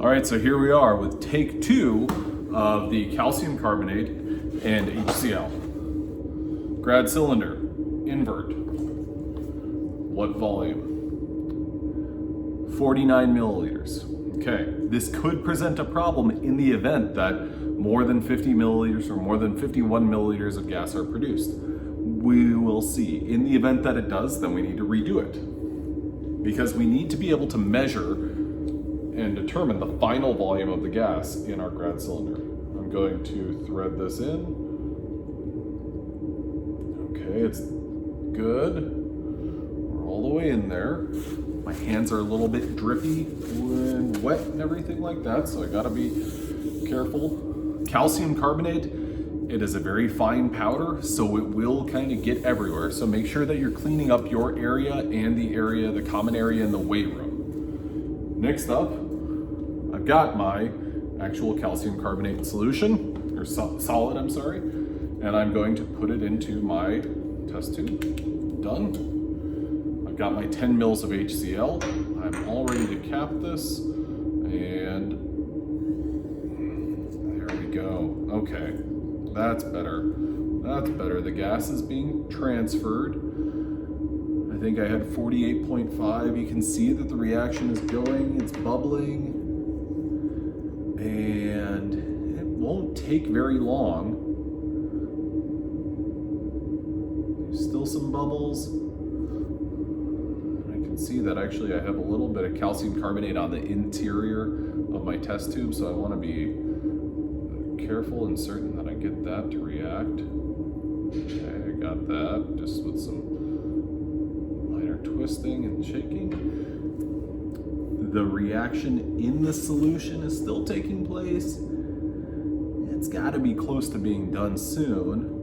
All right, so here we are with take 2 of the calcium carbonate and HCl. Grad cylinder, invert. What volume? 49 milliliters. Okay, this could present a problem in the event that more than 50 milliliters or more than 51 milliliters of gas are produced. We will see. In the event that it does, then we need to redo it, because we need to be able to measure and determine the final volume of the gas in our grad cylinder. I'm going to thread this in. Okay, it's good. We're all the way in there. My hands are a little bit drippy and wet and everything like that, so I gotta be careful. Calcium carbonate, it is a very fine powder, so it will kind of get everywhere. So make sure that you're cleaning up your area and the common area in the weight room. Next up, I've got my actual calcium carbonate solution, or solid, I'm sorry, and I'm going to put it into my test tube. Done. I've got my 10 mils of HCl. I'm all ready to cap this, and there we go. Okay, that's better. That's better. The gas is being transferred. I think I had 48.5. You can see that the reaction is going, it's bubbling, and it won't take very long. There's still some bubbles. I can see that actually I have a little bit of calcium carbonate on the interior of my test tube, so I want to be careful and certain that I get that to react. Okay, I got that, just with some minor twisting and shaking. The reaction in the solution is still taking place. It's got to be close to being done soon.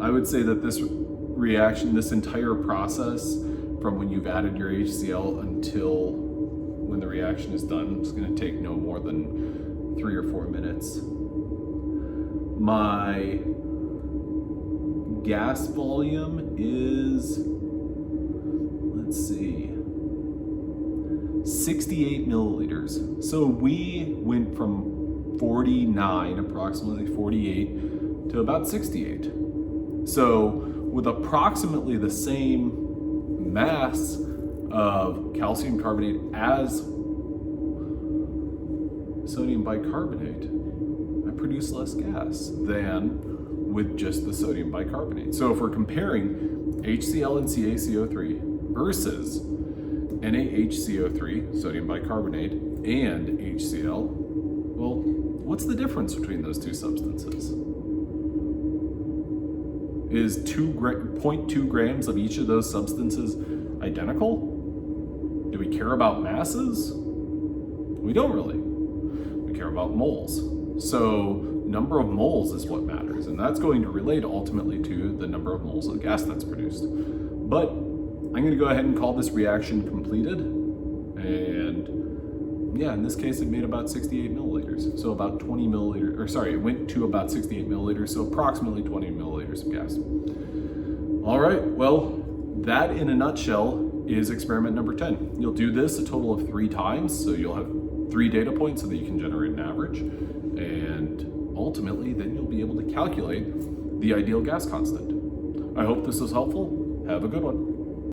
I would say that this reaction, this entire process, from when you've added your HCl until when the reaction is done, is going to take no more than 3 or 4 minutes. My gas volume is, let's see, 68 milliliters. So we went from 49, approximately 48, to about 68. So with approximately the same mass of calcium carbonate as sodium bicarbonate, I produce less gas than with just the sodium bicarbonate. So if we're comparing HCl and CaCO3 versus NaHCO3, sodium bicarbonate, and HCl, well, what's the difference between those two substances? Is 0.2 grams of each of those substances identical? Do we care about masses? We don't really. We care about moles. So number of moles is what matters, and that's going to relate ultimately to the number of moles of gas that's produced. But I'm going to go ahead and call this reaction completed, and yeah, in this case it made about 68 milliliters, so about 20 milliliters, or sorry, it went to about 68 milliliters, so approximately 20 milliliters of gas. All right, well, that in a nutshell is experiment number 10. You'll do this a total of 3 times, so you'll have 3 data points so that you can generate an average, and ultimately then you'll be able to calculate the ideal gas constant. I hope this was helpful. Have a good one.